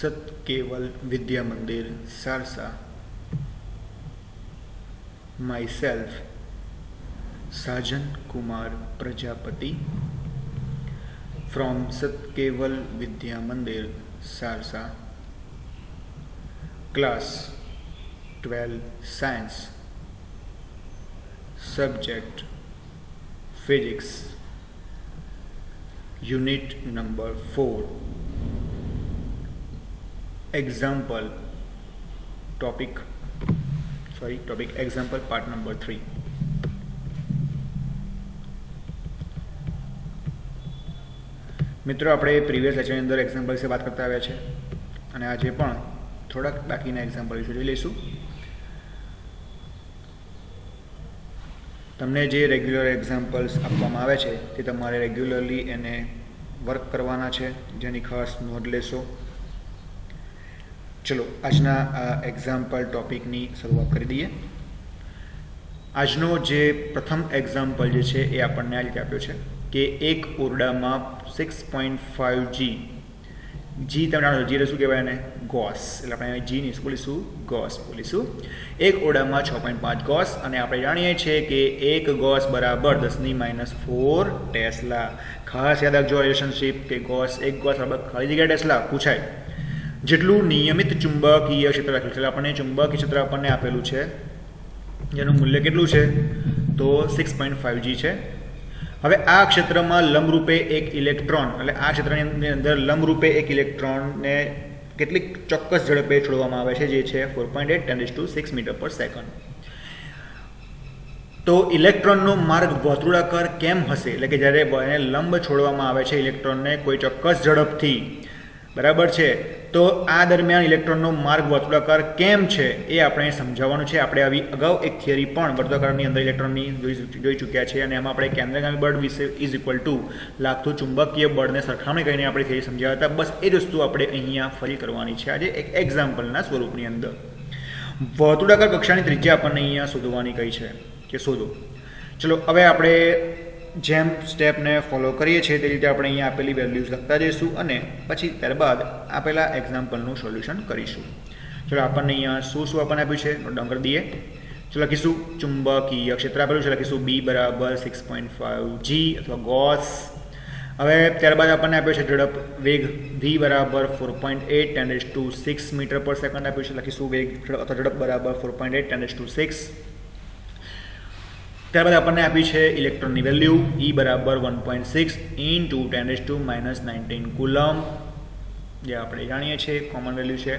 सतकेवल विद्या मंदिर Saharsa. Myself, Sajan Kumar Prajapati, from Satkeval Vidya Mandir, Sarsa. Class 12 Science. Subject Physics. Unit number 4. Example topic example part number 3. મિત્રો આપણે previous લેક્ચરની અંદર example વિશે વાત કરતા આવ્યા છે અને આજે પણ થોડાક બાકીના એક્ઝામ્પલ વિશે જોઈ લઈશું. તમને જે રેગ્યુલર એક્ઝામ્પલ્સ આપવામાં આવે છે તે તમારે રેગ્યુલરલી એને વર્ક કરવાના છે, જેની ખાસ નોંધ લેશો. ચલો આજના આ એક્ઝામ્પલ ટોપિકની શરૂઆત કરી દઈએ. આજનો જે પ્રથમ એક્ઝામ્પલ જે છે એ આપણને આ રીતે આપ્યો છે કે એક ઓરડામાં 6.5 જી તમે જાણો છો, જી એટલે શું કહેવાય એને? ગોસ. એટલે આપણે જી નહીં બોલીશું, ગોસ બોલીશું. એક ઓરડામાં 6.5 ગોસ, અને આપણે જાણીએ છીએ કે એક ગોસ બરાબર 10⁻⁴ ટેસ્લા. ખાસ યાદ રાખજો રિલેશનશીપ કે ગોસ, એક ગોસ બરાબર ખાલી જગ્યા ટેસ્લા પૂછાય. જેટલું નિયમિત ચુંબકીય ક્ષેત્ર રાખ્યું છે, આપણને ચુંબકીય ક્ષેત્ર આપણને આપેલું છે, જેનું મૂલ્ય કેટલું છે? તો 6.5 છે. હવે આ ક્ષેત્રમાં લંબરૂપે એક ઇલેક્ટ્રોન, એટલે આ ક્ષેત્રની અંદર લંબરૂપે એક ઇલેક્ટ્રોનને કેટલીક ચોક્કસ ઝડપે છોડવામાં આવે છે, જે છે 4.8 × 6 મીટર/સેકન્ડ. તો ઇલેક્ટ્રોનનો માર્ગ વર્તુળાકાર કેમ હશે? એટલે કે જ્યારે એને લંબ છોડવામાં આવે છે ઇલેક્ટ્રોનને કોઈ ચોક્કસ ઝડપથી, બરાબર છે, તો આ દરમિયાન ઇલેક્ટ્રોનનો માર્ગ વર્તુળાકાર કેમ છે એ આપણે સમજાવવાનું છે. આપણે આવી અગાઉ એક થિયરી પણ વર્તુળાકારની અંદર ઇલેક્ટ્રોનની જોઈ ચૂક્યા છે, અને એમાં આપણે કેન્દ્રગામી બળ વિશે = લાગતું ચુંબકીય બળને સરખામણી કરીને આપણે થિયરી સમજાવ્યા હતા. બસ એ જ વસ્તુ આપણે અહીંયા ફરી કરવાની છે આજે એક એક્ઝામ્પલના સ્વરૂપની અંદર. વર્તુળાકાર કક્ષાની ત્રિજ્યા આપણને અહીંયા શોધવાની કહી છે કે શોધો. ચલો હવે આપણે જેમ સ્ટેપને ફોલો કરીએ છીએ તે રીતે આપણે અહીંયા આપેલી વેલ્યુઝ લખતા જઈશું અને પછી ત્યારબાદ આપેલા એક્ઝામ્પલનું સોલ્યુશન કરીશું. ચલો આપણને અહીંયા શું આપણને આપ્યું છે નોટ ડાઉન કરી દઈએ. ચલો લખીશું ચુંબકીય ક્ષેત્ર આપેલું છે, લખીશું B = 6.5 G અથવા ગોસ. હવે ત્યારબાદ આપણને આપ્યો છે ઝડપ વેગ V = 4.8 × 6 મીટર/સેકન્ડ આપ્યું છે, લખીશું વેગ અથવા ઝડપ બરાબર 4.8 × 6. ત્યારબાદ આપણને આપી છે ઇલેક્ટ્રોનની વેલ્યુ E = 1.6 × 10⁻⁻19 કુલમ, જે આપણે જાણીએ છીએ કોમન વેલ્યુ છે.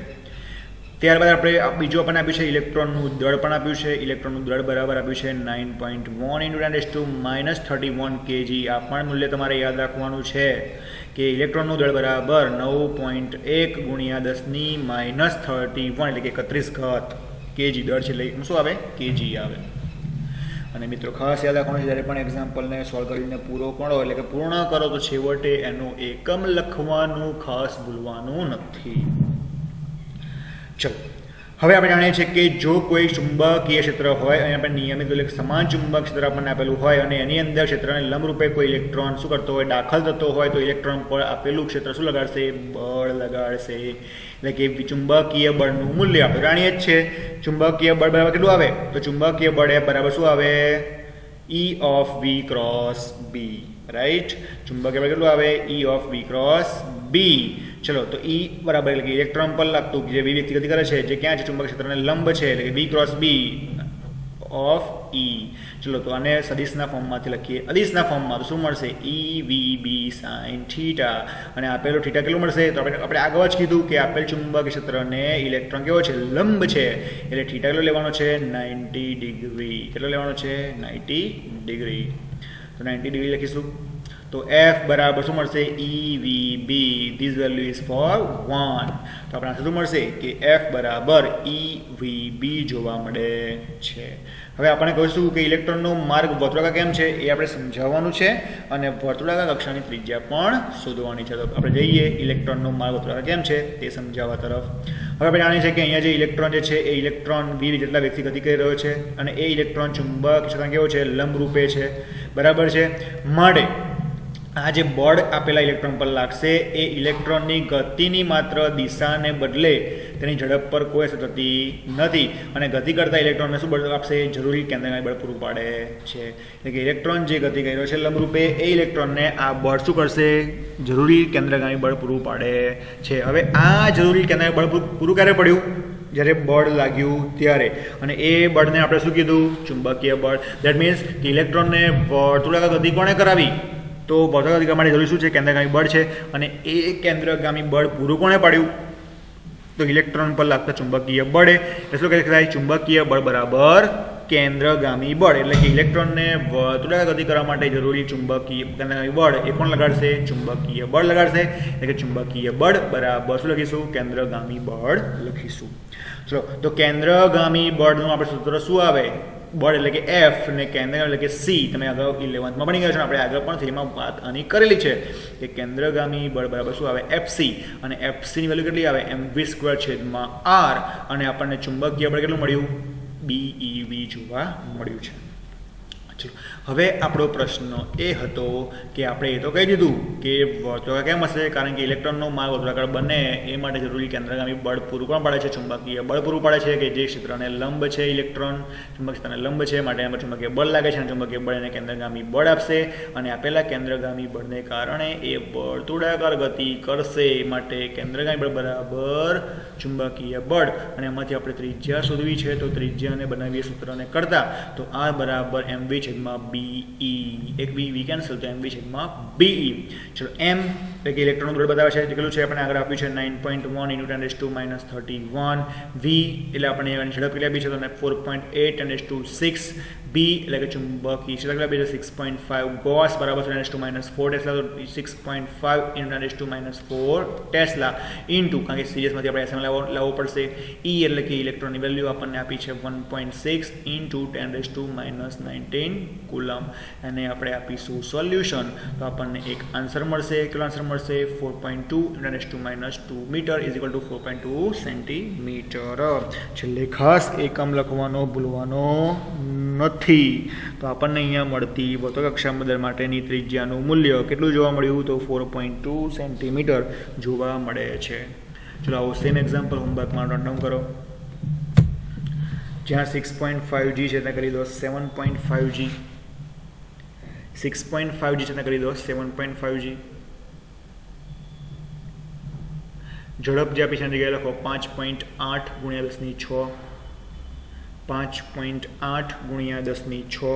ત્યારબાદ આપણે બીજું આપણને આપ્યું છે ઇલેક્ટ્રોનનું દળ પણ આપ્યું છે. ઇલેક્ટ્રોનનું દળ બરાબર આપ્યું છે 9.1 × 10⁻31 kg. આ પણ મૂલ્ય તમારે યાદ રાખવાનું છે કે ઇલેક્ટ્રોનનું દળ બરાબર 9.1 × 10⁻31 એટલે કે 31 kg દળ છે, એટલે શું આવે? kg આવે. અને મિત્રો ખાસ યાદ રાખવાનું છે, જ્યારે પણ એક્ઝામ્પલને સોલ્વ કરીને પૂરો કરો એટલે કે પૂર્ણ કરો તો છેવટે એનું એકમ લખવાનું ખાસ ભૂલવાનું નથી. ચલો હવે આપણે જાણીએ છીએ કે જો કોઈ ચુંબકીય ક્ષેત્ર હોય અને આપણે નિયમિત એટલે સમાન ચુંબક ક્ષેત્ર આપણને આપેલું હોય અને એની અંદર ક્ષેત્રને લંબરૂપે કોઈ ઇલેક્ટ્રોન શું કરતો હોય? દાખલ થતો હોય, તો ઇલેક્ટ્રોન પર આપેલું ક્ષેત્ર શું લગાડશે? બળ લગાડશે. એટલે કે ચુંબકીય બળનું મૂલ્ય આપણે જાણીએ જ છે. ચુંબકીય બળ બરાબર કેટલું આવે? તો ચુંબકીય બળ એ બરાબર શું આવે? E/V×B, right? ચુંબકીય બળ કેટલું આવે? E/V×B. ચલો તો E બરાબર એટલે કે ઇલેક્ટ્રોન પર લાગતું જે V વ્યક્તિ ગતિ કરે છે, જે ક્યાં છે? ચુંબક ક્ષેત્રને લંબ છે, એટલે કે V×B of E. ચલો તો આને સદિશના ફોર્મમાંથી લખીએ. અદિશના ફોર્મમાં તો શું મળશે? EVB sin θ. અને આપેલો θ કેટલું મળશે? તો આપણે આગળ જ કીધું કે આપેલ ચુંબક ક્ષેત્રને ઇલેક્ટ્રોન કેવો છે? લંબ છે, એટલે θ કેટલો લેવાનો છે? 90 ડિગ્રી. કેટલો લેવાનો છે? 90 ડિગ્રી. તો 90 ડિગ્રી લખીશું. તો F બરાબર શું મળશે? EVB. This value is four 1. તો આપણે શું મળશે કે F બરાબર EVB જોવા મળે છે. હવે આપણે કહીશું કે ઇલેક્ટ્રોનનો માર્ગ વર્તુળાકાર કેમ છે એ આપણે સમજાવવાનું છે અને વર્તુળાકાર કક્ષાની ત્રિજ્યા પણ શોધવાની છે. તો આપણે જઈએ ઇલેક્ટ્રોનનો માર્ગ વર્તુળાકાર કેમ છે તે સમજાવવા તરફ. હવે આપણે જાણીએ છીએ કે અહીંયા જે ઇલેક્ટ્રોન જે છે એ ઇલેક્ટ્રોન V જેટલા વેગથી ગતિ કરી રહ્યો છે અને એ ઇલેક્ટ્રોન ચુંબક ક્ષેત્ર કેવો છે? લંબરૂપે છે, બરાબર છે. માટે આ જે બળ આપેલા ઇલેક્ટ્રોન પર લાગશે એ ઇલેક્ટ્રોનની ગતિની માત્ર દિશાને બદલે તેની ઝડપ પર કોઈ અસર થતી નથી અને ગતિ કરતા ઇલેક્ટ્રોનને શું બળ આપશે? જરૂરી કેન્દ્રગામી બળ પૂરું પાડે છે. એટલે કે ઇલેક્ટ્રોન જે ગતિ કરી રહ્યો છે લંબરૂપે એ ઇલેક્ટ્રોનને આ બળ શું કરશે? જરૂરી કેન્દ્રગામી બળ પૂરું પાડે છે. હવે આ જરૂરી કેન્દ્રગામી બળ પૂરું ક્યારે પડ્યું? જ્યારે બળ લાગ્યું ત્યારે. અને એ બળને આપણે શું કીધું? ચુંબકીય બળ. દેટ મીન્સ કે ઇલેક્ટ્રોનને વર્તુળાકાર ગતિ કોણે કરાવી? તો વર્તુળાકાર ગતિ માટે જરૂરી શું છે? કેન્દ્રગામી બળ છે. અને એ કેન્દ્રગામી બળ પૂરું કોણે પાડ્યું? તો ઇલેક્ટ્રોન પર લાગતા ચુંબકીય બળે. એટલે શું કહી શકાય? ચુંબકીય બળ બરાબર કેન્દ્રગામી બળ. એટલે કે ઇલેક્ટ્રોનને વર્તુળાકાર ગતિ કરવા માટે જરૂરી ચુંબકીય કેન્દ્રગામી બળ એ કોણ લગાડશે? ચુંબકીય બળ લગાડશે. એટલે કે ચુંબકીય બળ બરાબર શું લખીશું? કેન્દ્રગામી બળ લખીશું. ચલો, તો કેન્દ્રગામી બળનું આપણે સૂત્ર શું આવે? બળ એટલે કે એફ ને કેન્દ્રગામી એટલે કે સી. તમે અગાઉ 11th ભણી ગયા છો. આપણે આગળ પણ થિયરીમાં વાત આની કરેલી છે કે કેન્દ્રગામી બળ બરાબર શું આવે? એફસી. અને એફસીની વેલ્યુ કેટલી આવે? mv²/r. અને આપણને ચુંબકીય બળ કેટલું મળ્યું? BeV જોવા મળ્યું છે. ચલો, હવે આપણો પ્રશ્ન એ હતો કે આપણે એ તો કહી દીધું કે વર્તુળાકાર કેમ હશે? કારણ કે ઇલેક્ટ્રોનનો માર્ગ વર્તુળાકાર બને એ માટે જરૂરી કેન્દ્રગામી બળ પૂરું પણ પાડે છે. ચુંબકીય બળ પૂરું પાડે છે કે જે ક્ષેત્રને લંબ છે. ઇલેક્ટ્રોન ચુંબક ક્ષેત્રને લંબ છે માટે એમાં ચુંબકીય બળ લાગે છે અને ચુંબકીય બળ એને કેન્દ્રગામી બળ આપશે. અને આપેલા કેન્દ્રગામી બળને કારણે એ વર્તુળાકાર ગતિ કરશે માટે કેન્દ્રગામી બળ બરાબર ચુંબકીય બળ. અને એમાંથી આપણે ત્રિજ્યા શોધવી છે. તો ત્રિજ્યાને બનાવીએ સૂત્રને કરતા. તો આ બરાબર mv/be. એક v કેન્સલ, તો mv/be. ચલો, m એટલે કે ઇલેક્ટ્રોનનું બળ બતાવે છે. કેટલું છે? આપણે આગળ આપ્યું છે 9.1 × 10⁻31. v એટલે આપણે એની ઝડપ કેટલી આપી છે? તો 4.8 × 10⁶. b એટલે કે ચુંબકીય ક્ષેત્ર કેટલા આપી છે? 6.5 ગોસ બરાબર 10⁻4 ટેસ્લા. તો 6.5 × 10⁻4 ટેસ્લા ઇન્ટુ, કારણ કે સીરીઝમાંથી આપણે એસએમ લાવવો પડશે. e એટલે કે ઇલેક્ટ્રોનની વેલ્યુ આપણને આપી છે 1.6 × 10⁻19 કુલમ. અને આપણે આપીશું સોલ્યુશન. તો આપણને એક આન્સર મળશે. કેટલો આન્સર મળશે? 4.2 × 10⁻2 metre is equal to 4.2 centimetre. છેલ્લે ખાસ એકમ લખવાનો ભૂલવાનો નથી. તો આપણને અહીંયા મળતી વર્તુળાકાર કક્ષામંડળ માટેની ત્રિજ્યાનું મૂલ્ય કેટલું જોવા મળ્યું? તો 4.2 સેન્ટીમીટર જોવા મળે છે. ચલો, આવો સેમ એક્ઝામ્પલ હોમવર્કમાં નોટ ડાઉન કરો. જ્યાં 6.5G છે ત્યાં કરી દો 7.5G. 6.5G છે ત્યાં કરી દો 7.5G. ઝડપ જે આપી છે એની જગ્યાએ લખો 5.8 × 10⁶. 5.8 × 10⁶.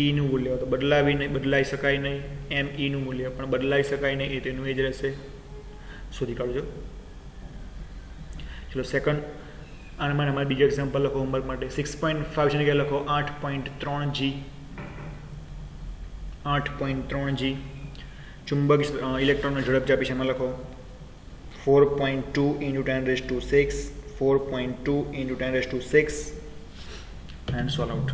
ઈનું મૂલ્ય તો બદલાઈ શકાય નહીં. એમ ઈનું મૂલ્ય પણ બદલાઈ શકાય નહીં. એ તેનું એ જ રહેશે. શોધી કાઢજો. ચલો, સેકન્ડ આનામાં અમારે બીજો એક્ઝામ્પલ લખો હોમવર્ક માટે. 6.5 છે જગ્યાએ લખો 8.3G. 8.3G. ચુંબક ઇલેક્ટ્રોનનો ઝડપ જે આપી છે એમાં લખો 4.2 × 10⁶. 4.2 × 10⁶. And solve out.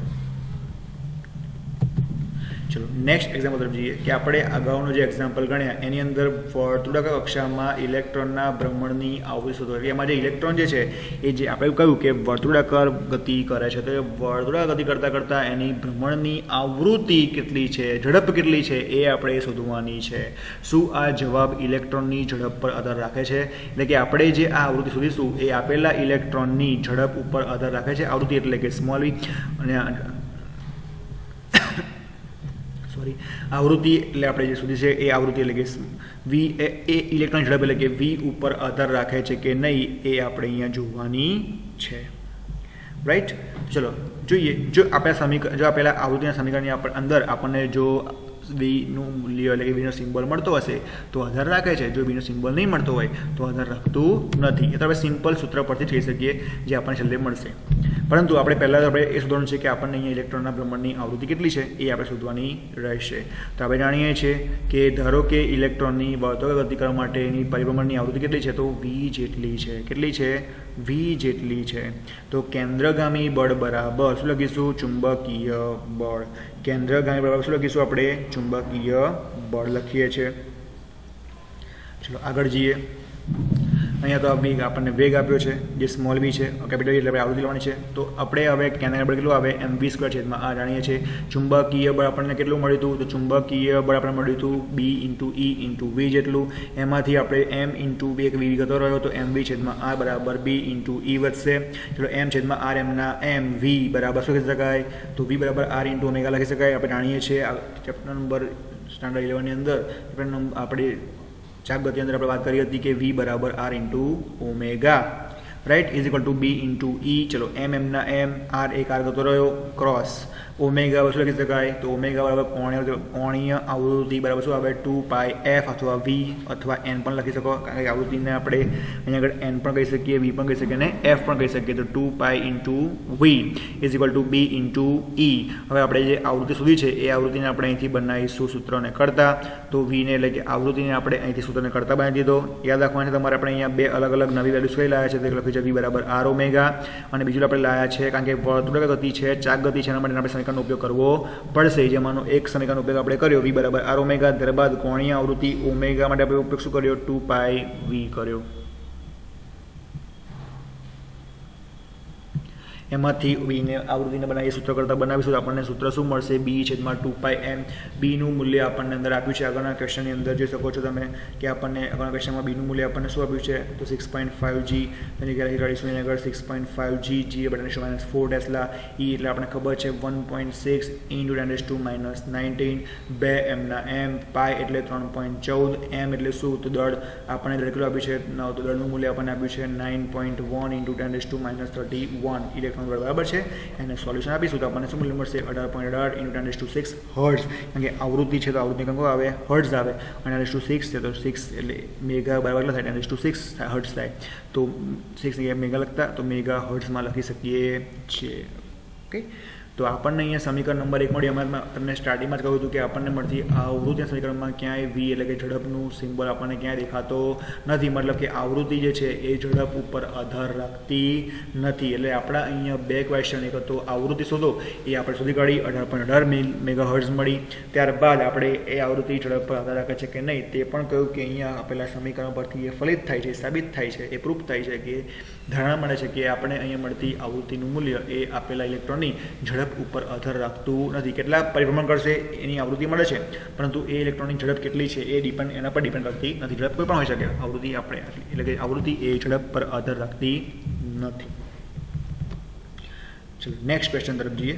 ચલો, નેક્સ્ટ એક્ઝામ્પલ તરફ જઈએ કે આપણે અગાઉનો જે એક્ઝામ્પલ ગણ્યા એની અંદર વર્તુળાકાર કક્ષામાં ઇલેક્ટ્રોનના ભ્રમણની આવૃત્તિ શોધો. એટલે એમાં જે ઇલેક્ટ્રોન જે છે એ જે આપણે કહ્યું કે વર્તુળાકાર ગતિ કરે છે, તો એ વર્તુળાકાર ગતિ કરતાં એની ભ્રમણની આવૃત્તિ કેટલી છે, ઝડપ કેટલી છે એ આપણે શોધવાની છે. શું આ જવાબ ઇલેક્ટ્રોનની ઝડપ પર આધાર રાખે છે? એટલે કે આપણે જે આ આવૃત્તિ શોધીશું એ આપેલા ઇલેક્ટ્રોનની ઝડપ ઉપર આધાર રાખે છે. આવૃત્તિ એટલે કે સ્મોલ v. અને આવૃત્તિ એટલે આપણે જે શોધી છે એ આવૃત્તિ એટલે કે v એ ઇલેક્ટ્રોન ઝડપ એટલે કે v ઉપર આધાર રાખે છે કે નહીં એ આપણે અહીંયા જોવાની છે. રાઈટ. ચલો જોઈએ. જો આપેલા આવૃત્તિના સમીકરણની અંદર આપણને જો વીનું મૂલ્ય એટલે કે વીનો સિમ્બોલ મળતો હશે તો આધાર રાખે છે. જો વીનો સિમ્બોલ નહીં મળતો હોય તો આધાર રાખતું નથી. એ તો આપણે સિમ્પલ સૂત્ર પરથી કહી શકીએ જે આપણને છેલ્લે મળશે. પરંતુ આપણે પહેલાં આપણે એ શોધવાનું છે કે આપણને અહીંયા ઇલેક્ટ્રોનના ભ્રમણની આવૃત્તિ કેટલી છે એ આપણે શોધવાની રહેશે. તો આપણે જાણીએ છીએ કે ધારો કે ઇલેક્ટ્રોનની વર્તુળાકાર ગતિ કરવા માટેની પરિભ્રમણની આવૃત્તિ કેટલી છે? તો v જેટલી છે. કેટલી છે? v જેટલી છે. તો કેન્દ્રગામી બળ બરાબર શું લખીશું? ચુંબકીય બળ. કેન્દ્રગામી બરાબર શું લખીશું આપણે? ચુંબકીય બળ લખીએ છીએ. ચલો આગળ જઈએ. અહીંયા તો વેગ આપણને વેગ આપ્યો છે જે સ્મોલ વી છે, કેપિટલ વી એટલે આપણે આવૃત્તિ લેવાની છે. તો આપણે હવે કેન્દ્રના બળ કેટલું આવે mv² છેદમાં r જાણીએ છીએ. ચુંબકીય બળ આપણને કેટલું મળ્યું હતું? તો ચુંબકીય બળ આપણને મળ્યું હતું b × e × v જેટલું. એમાંથી આપણે m × એક v ગતો રહ્યો તો mv છેદમાં r બરાબર b × e વધશે. ચલો m છેદમાં r એમના m v બરાબર શું લખી શકાય? તો v બરાબર r × ઓમેગા લખી શકાય. આપણે જાણીએ છીએ ચેપ્ટર નંબર સ્ટાન્ડર્ડ 11 ની અંદર આપણે ચાપ ગતિ અંદર આપણે વાત કરી હતી કે v બરાબર r × omega right is equal two b × e. ચલો m એમના m r એક r ગતો રહ્યો ક્રોસ ઓમેગા શું લખી શકાય? તો ઓમેગા બરાબર કોણીય આવૃત્તિ બરાબર શું આવે? 2πf અથવા v અથવા n પણ લખી શકો, કારણ કે આવૃત્તિને આપણે અહીંયા આગળ n પણ કહી શકીએ, v પણ કહી શકીએ અને f પણ કહી શકીએ. તો 2π × v is equal two b × e. હવે આપણે જે આવૃત્તિ સુધી છે એ આવૃત્તિને આપણે અહીંથી બનાવીશું સૂત્રને કરતા. તો v ને એટલે કે આવૃત્તિને આપણે અહીંથી સૂત્રને કરતા બનાવી દીધો. યાદ રાખવાનું છે તમારે આપણે અહીંયા બે અલગ અલગ નવી વેલ્યુઝ કઈ લાવ્યા છે? તો લખ્યું છે v બરાબર r ઓમેગા અને બીજું આપણે લાવ્યા છે કારણ કે વર્તુળાકાર ગતિ છે, ચાક ગતિ છે, એના માટે આપણે સમીકરણનો ઉપયોગ કરવો પડશે. જેમાંનો એક સમીકરણનો ઉપયોગ આપણે કર્યો v બરાબર r ઓમેગા, ત્યારબાદ કોણીય આવૃત્તિ ઓમેગા માટે આપણે ઉપયોગ શું કર્યો? 2πv કર્યો. એમાંથી બીને આવૃત્તિને બનાવીએ સૂત્ર કરતાં બનાવીશું તો આપણને સૂત્ર શું મળશે? b છેદમાં 2πm. બીનું મૂલ્ય આપણને અંદર આપ્યું છે આગળના ક્વેશ્ચનની અંદર જોઈ શકો છો તમે કે આપણને આગળના ક્વેશ્ચનમાં બીનું મૂલ્ય આપણને શું આપ્યું છે? તો 6.5g એની જગ્યાએ કાઢીશું એની આગળ 6.5g, g બરાબર -4 ટેસ્લા, e એટલે આપણને ખબર છે 1.6 × 10⁻19, 2 એમના m, પાઈ એટલે 3.14, m એટલે શું? તો દળ આપણને દળ કેટલું આપ્યું છે? તો દળનું મૂલ્ય આપણને આપ્યું છે 9.1 × 10⁻31 ઇલેક્ટ્રોન બરાબર છે. એને સોલ્યુશન આપીશું તો આપણને શું મૂલ્ય મળશે? 18.18 × 10⁶ હર્ટ્ઝ. કારણ કે આવૃત્તિ છે તો આવૃત્તિ કંઈક આવે હર્ટ્ઝ આવે અને 10⁶ છે તો 6 એટલે મેગા બરાબર કેટલા થાય? 10⁶ હર્ટ્ઝ થાય. તો 6 જગ્યાએ મેગા લખતા તો મેગા હર્ટ્ઝમાં લખી શકીએ છીએ. ઓકે, તો આપણને અહીંયા સમીકરણ નંબર 1 મળી. અમે તમને સ્ટાર્ટિંગમાં જ કહ્યું હતું કે આપણને મળતી આવૃત્તિ સમીકરણમાં ક્યાંય v એટલે કે ઝડપનું સિમ્બોલ આપણને ક્યાંય દેખાતો નથી, મતલબ કે આવૃત્તિ જે છે એ ઝડપ ઉપર આધાર રાખતી નથી. એટલે આપણા અહીંયા બે ક્વેશ્ચન, એક હતો આવૃત્તિ શોધો એ આપણે શોધી કાઢી 18.18 મેગાહર્ટ્ઝ મળી. ત્યારબાદ આપણે એ આવૃત્તિ ઝડપ પર આધાર રાખે છે કે નહીં તે પણ કહ્યું કે અહીંયા આપેલા સમીકરણ પરથી એ ફલિત થાય છે, સાબિત થાય છે, એ પ્રૂફ થાય છે કે ધારણા મળે છે કે આપણે અહીંયા મળતી આવૃત્તિનું મૂલ્ય એ આપેલા ઇલેક્ટ્રોનની ઝડપ ઉપર આધાર રાખતું નથી. કેટલા પરિભ્રમણ કરશે એની આવૃત્તિ મળે છે, પરંતુ એ ઇલેક્ટ્રોનની ઝડપ કેટલી છે એ એના પર ડિપેન્ડ કરતી નથી. ઝડપ કોઈ પણ હોઈ શકે, આવૃત્તિ આપણે એટલે કે આવૃત્તિ એ ઝડપ પર આધાર રાખતી નથી. ચલો નેક્સ્ટ ક્વેશ્ચન તરફ જઈએ.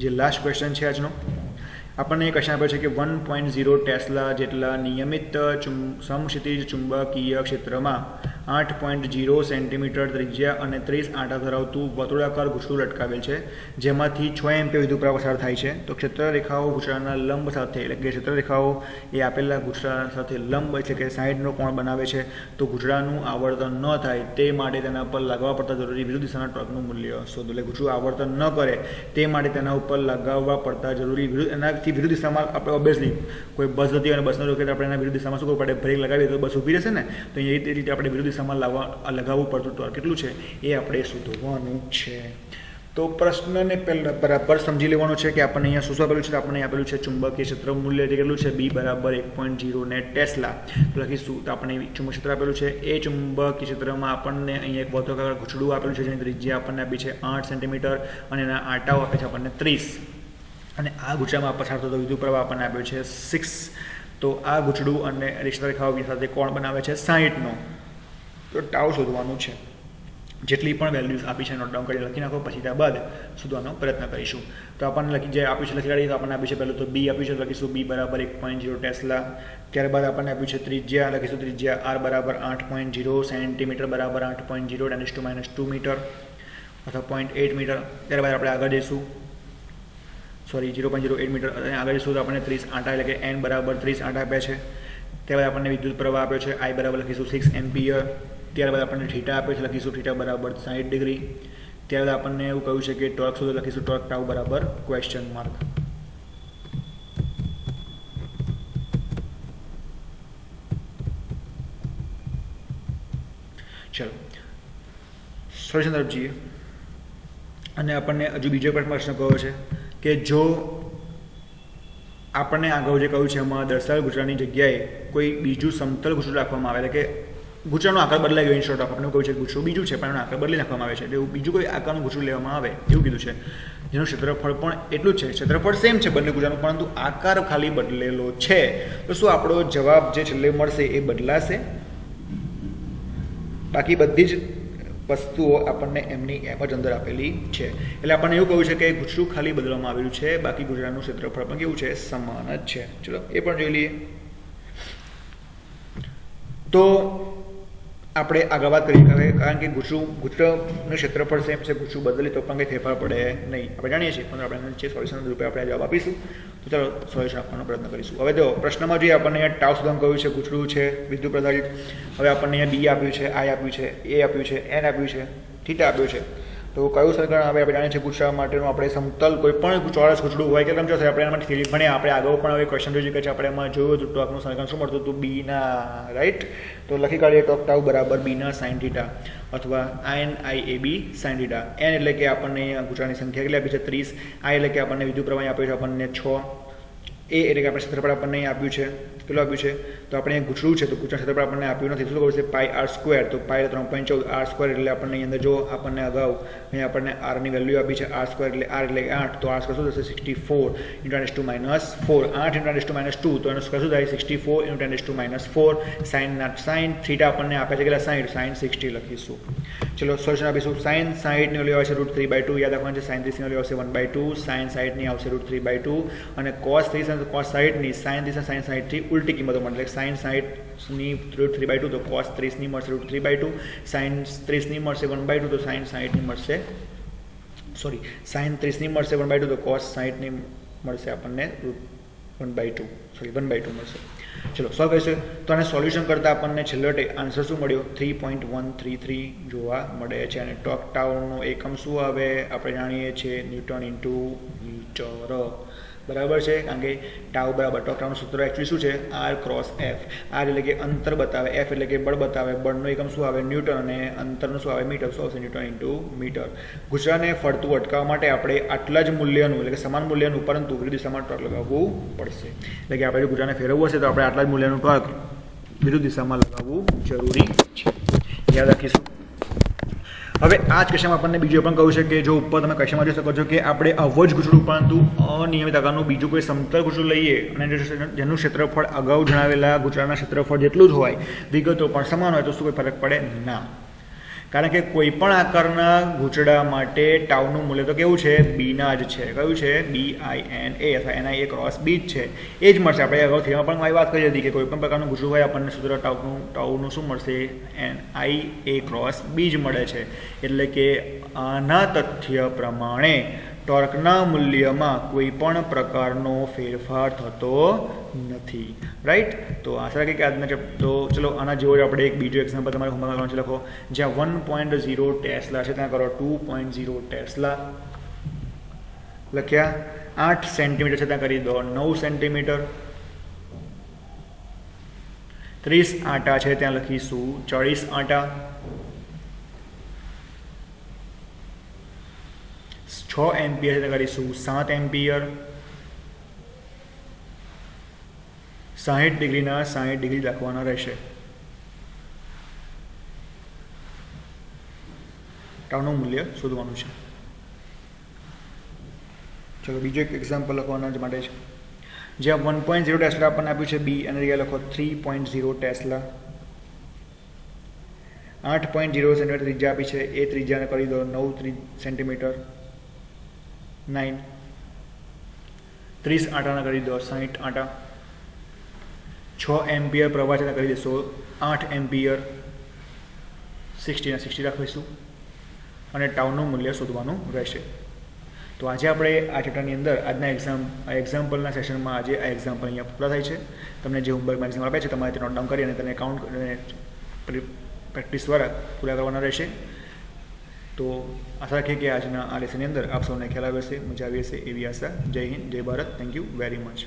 જે લાસ્ટ ક્વેશ્ચન છે આજનો, આપણને એક ક્વેશ્ચન આપ્યો છે કે 1.0 ટેસ્લા જેટલા નિયમિત સમક્ષિતિજ ચુંબકીય ક્ષેત્રમાં 8.0 સેન્ટીમીટર ત્રિજ્યા અને 30 આંટા ધરાવતું વર્તુળાકાર ગૂંચળું લટકાવેલ છે, જેમાંથી 6 એમ્પિયર વિદ્યુતપ્રવાહ પસાર થાય છે. તો ક્ષેત્રરેખાઓ ગૂંચળાના લંબ સાથે એટલે કે ક્ષેત્રરેખાઓ એ આપેલા ગૂંચળા સાથે લંબ એટલે કે 60નો કોણ બનાવે છે. તો ગૂંચળાનું આવર્તન ન થાય તે માટે તેના પર લગાવવા પડતા જરૂરી વિરુદ્ધ દિશાના ટોર્કનું મૂલ્ય શોધો. એટલે ગૂંચળું આવર્તન ન કરે તે માટે તેના ઉપર લગાવવા પડતા જરૂરી એનાથી વિરુદ્ધ દિશામાં આપણે ઓબ્વિયસલી કોઈ બસ જતી હોય અને બસને રોકે તો આપણે એના વિરુદ્ધ દિશામાં શું કરવું પડે? બ્રેક લગાવીએ તો બસ ઊભી રહેશે ને. તો એ રીતે આપણે વિરુદ્ધ દિશામાં લગાવવું પડતું ટોર્ક કેટલું છે એ આપણે શોધવાનું છે. તો પ્રશ્નને પહેલાં બરાબર સમજી લેવાનું છે કે આપણને અહીંયા શું આપેલું છે? આપણને આપેલું છે ચુંબકીય ક્ષેત્ર મૂલ્ય જે કેટલું છે? b બરાબર 1.0 ને ટેસ્લા. તો લખીશું તો આપણને ચુંબકીય ક્ષેત્ર આપેલું છે. એ ચુંબકીય ક્ષેત્રમાં આપણને અહીંયા એક વર્તુળાકાર ગૂંચળું આપેલું છે જેની ત્રિજ્યા આપણને આપી છે 8 સેન્ટીમીટર અને એના આંટાઓ આપે છે આપણને 30 અને આ ગૂંચળામાં પસાર થતો વિદ્યુતપ્રવાહ આપણને આપ્યો છે 6. તો આ ગૂંચળું અને ક્ષેત્રરેખાઓ સાથે કોણ બનાવે છે 60નો. તો ટાઉ શોધવાનું છે. જેટલી પણ વેલ્યુઝ આપી છે નોટ ડાઉન કરી લખી નાખો, પછી ત્યારબાદ શોધવાનો પ્રયત્ન કરીશું. તો આપણને જે આપ્યું છે લખી કાઢીએ. તો આપણને આપ્યું છે પહેલું તો b આપ્યું છે, લખીશું b બરાબર 1.0 ટેસ્લા. ત્યારબાદ આપણને આપ્યું છે ત્રિજ્યા, લખીશું ત્રિજ્યા r બરાબર 8.0 સેન્ટીમીટર બરાબર 8.0 10⁻² મીટર અથવા 0.8 મીટર. ત્યારબાદ આપણે આગળ જઈશું 0.08 મીટર અને આગળ જઈશું તો આપણને 30 આંટા એટલે કે n બરાબર 30 આંટા આપ્યા છે. ત્યારબાદ આપણને વિદ્યુત પ્રવાહ આપ્યો છે I બરાબર લખીશું 6 એમ્પિયર. ત્યારબાદ આપણને થીટા આપ્યો છે, લખીશું થીટા બરાબર 60 ડિગ્રી. ત્યારબાદ આપણને એવું કહ્યું છે કે ટોર્ક શોધો, લખીશું ટોર્ક ટાઉ બરાબર ક્વેશ્ચન માર્ક. ચલો સોલ્યુશન તરફ જઈએ. અને આપણને હજુ બીજો પ્રશ્ન કહ્યો છે કે જો આપણને આગળ જે કહ્યું છે એમાં દર્શાવેલ ગુજરાતની જગ્યાએ કોઈ બીજું સમતલ ગુચડું રાખવામાં આવે, એટલે કે ગુચડાનો આકાર બદલાઈ ગયો. ઇન શોર્ટ આપણને કહ્યું છે ગુચડું બીજું છે પણ એનો આકાર બદલી નાખવામાં આવે છે, એટલે એવું બીજું કોઈ આકારનું ગુચડું લેવામાં આવે એવું કીધું છે, જેનું ક્ષેત્રફળ પણ એટલું જ છે. ક્ષેત્રફળ સેમ છે બંને ગુચડાનું, પરંતુ આકાર ખાલી બદલેલો છે. તો શું આપણો જવાબ જે છેલ્લે મળશે એ બદલાશે? બાકી બધી જ વસ્તુઓ આપણને એમની એમ જ અંદર આપેલી છે. એટલે આપણને એવું કહ્યું છે કે ગુચડું ખાલી બદલવામાં આવેલું છે, બાકી ગુજરાતનું ક્ષેત્રફળ પણ કેવું છે? સમાન જ છે. ચલો એ પણ જોઈ લઈએ. તો આપણે આગળ વાત કરીએ હવે, કારણ કે ગુચડાનું ક્ષેત્રફળ સેમ છે, ગુચડું બદલે તો પણ કંઈ ફેરફાર પડે નહીં, આપણે જાણીએ છીએ, પણ આપણે જે સોલ્યુશન રૂપે આપણે જવાબ આપીશું. તો ચાલો સોલ્યુશન આપવાનો પ્રયત્ન કરીશું. હવે જો પ્રશ્નમાં જોઈએ આપણને અહીંયા ટાઉ શોધવાનું કહ્યું છે, ગુચડું છે, વિદ્યુત પ્રસારિત. હવે આપણને અહીંયા બી આપ્યું છે, આઈ આપ્યું છે, એ આપ્યું છે, એન આપ્યું છે, થીટા આપ્યું છે. તો કયું સમીકરણ હવે આપણે જાણીએ છીએ ગુચડા માટેનું? આપણે સમતલ કોઈ પણ ચોરસ ગુચડું હોય કે લંબચોરસ આપણે એમાં થિયરી ભણ્યા, આપણે આગળ પણ હવે ક્વેશ્ચન જોઈ કે આપણે એમાં જોયું હતું ટોકનું સમીકરણ શું મળતું હતું? બીના, રાઈટ? તો લખી કાઢીએ ટોક ટાઉ બરાબર બીના સાઇન થીટા અથવા N I A B sine theta. N એટલે કે આપણને ગુચડાની સંખ્યા કેટલી આપી છે? 30. આઈ એટલે કે આપણને વિદ્યુત પ્રવાહ આપ્યું છે આપણને 6. એ એટલે કે આપણે ક્ષેત્રફળ આપણને આપ્યું છે, કેટલું આપ્યું છે? તો આપણે અહીંયા ગુચડું છે, તો ગુચડા ક્ષેત્રફળ આપણને આપ્યું નથી. શું ખબર છે? પાઈ આર સ્ક્વેર. તો પાઈ 3.14 આર સ્ક્વેર એટલે આપણને અંદર જો આપણને અગાઉ અહીંયા આપણને આરની વેલ્યુ આપી છે આર સ્ક્વેર એટલે આર એટલે 8, તો આર સ્ક્વેર શું થશે? 64 × 10⁻⁴. 8 × 10⁻², તો એનો સ્ક્વેર શું થાય? 64 × 10⁻⁴. સાઇન થીટા આપણને આપે છે કેટલા? 60. સાઇન 60 લખીશું. ચલો સોલ્યુશન આપીશું. સાઇન 60 ની વેલ્યુ આવશે √3/2, યાદ રાખવાનું છે. સાઇન 30 ની વેલ્યુ આવશે 1/2, સાઇન 60 ની આવશે √3/2, અને cos 30 અને cos 60 ની સાઇન 30 અને સાઇન 60 થી ઉલટી કિંમતો મળે, એટલે સાઇન 60 ની √3/2 તો cos 30 ની મળશે √3/2, સાઇન 30 ની મળશે 1/2 તો સાઇન 60 ની મળશે, સોરી સાઇન 30 ની મળશે 1/2 તો cos 60 ની મળશે આપણને 1/2 મળશે. ચલો સોલ્વ કરીશું. તો આને સોલ્યુશન કરતાં આપણને છેલ્લે આન્સર શું મળ્યો? 3.133 જોવા મળે છે. અને ટોક ટાઉનો એકમ શું આવે? આપણે જાણીએ છીએ ન્યૂટન ઇન્ટુ મીટર, બરાબર છે. કારણ કે ટાઉ બરાબર ટોક ટાઉનું સૂત્ર એકચ્યુઅલી શું છે? R cross F. આર એટલે કે અંતર બતાવે, એફ એટલે કે બળ બતાવે, બળનો એકમ શું આવે? ન્યૂટન, અને અંતરનું શું આવે? મીટર. શું આવશે? Newton into metre. ગુજરાતને ફરતું અટકાવવા માટે આપણે આટલા જ મૂલ્યનું એટલે કે સમાન મૂલ્યનું પરંતુ વિરુદ્ધ દિશામાં ટોર્ક લગાવવું પડશે. એટલે કે આપણે જો ગુજરાતને ફેરવવું હશે તો આપણે આટલા જ મૂલ્યનું ટોર્ક વિરુદ્ધ દિશામાં લગાવવું જરૂરી છે, યાદ રાખીશું. હવે આ જ ક્વેશ્ચનમાં આપણને બીજું પણ કહ્યું છે કે જો ઉપર તમે ક્વેશ્ચનમાં જોઈ શકો છો કે આપણે આવો જ ગુચડું પરંતુ અનિયમિત આકારનું બીજું કોઈ સમતલ ગુચડું લઈએ અને જેનું ક્ષેત્રફળ અગાઉ જણાવેલા ગુજરાતના ક્ષેત્રફળ જેટલું જ હોય, વિગતો પણ સમાન હોય, તો શું કોઈ ફરક પડે? ના. કારણ કે કોઈ પણ આકારના ગુચડા માટે ટાઉનું મૂલ્ય તો કેવું છે? બીના જ છે. કયું છે? BINA અથવા NIA ક્રોસ બી જ છે, એ જ મળશે. આપણે અગાઉ થીમાં પણ મારી વાત કરી હતી કે કોઈ પણ પ્રકારનું ગુચડું હોય આપણને સૂત્ર ટાઉનું શું મળશે? NIA ક્રોસ બી જ મળે છે. એટલે કે આના તથ્ય પ્રમાણે ટોર્કના મૂલ્યમાં કોઈ પણ પ્રકારનો ફેરફાર થતો નથી, રાઈટ? તો આશા રાખીએ કે આજના તો ચલો આના જેવો જ આપણે એક બીજો એક્ઝામ્પલ તમારે હોમવર્ક કરવાનું છે. લખો જ્યાં 1.0 ટેસ્લા છે ત્યાં કરો 2.0 ટેસ્લા લખ્યા. 8 સેન્ટીમીટર છે ત્યાં કરી દો 9 સેન્ટીમીટર. 30 આંટા છે ત્યાં લખીશું 40 આંટા. 6 એમ્પિયર છે ત્યાં કરીશું 7 એમ્પિયર. 60 ડિગ્રીના 60 ડિગ્રી રાખવાના રહેશે. ટાઉનું મૂલ્ય શોધવાનું છે. ચલો બીજો એક એક્ઝામ્પલ લખવાના માટે છે જ્યાં 1.0 ટેસ્લા આપણને આપ્યું છે બી, અને જગ્યાએ લખો 3.0 ટેસ્લા. 8.0 સેન્ટીમીટર ત્રિજ્યા આપી છે, એ ત્રિજ્યાને કરી દો 9 સેન્ટીમીટર. 9 30 આંટાના કરી દો 60 આંટા. 6 એમ્પિયર પ્રવાહ છે કરી દેશો 8 એમ્પિયર. 60 ના 60 રાખીશું અને ટાઉનું મૂલ્ય શોધવાનું રહેશે. તો આજે આપણે આ ચેપ્ટરની અંદર આજના એક્ઝામ્પલના સેશનમાં આજે આ એક્ઝામ્પલ અહીંયા પૂરા થાય છે. તમને જે હોમવર્ક મેક્સિમમ આપ્યા છે તમારે તે નોટ ડાઉન કરી અને તેને કાઉન્ટ પ્રેક્ટિસ દ્વારા પૂરા કરવાના રહેશે. તો આશા રાખીએ કે આજના આ લેસનની અંદર આપ સૌને ખ્યાલ આવે હશે, મજા આવી હશે એવી આશા. જય હિન્દ, જય Bharat. Thank you very much.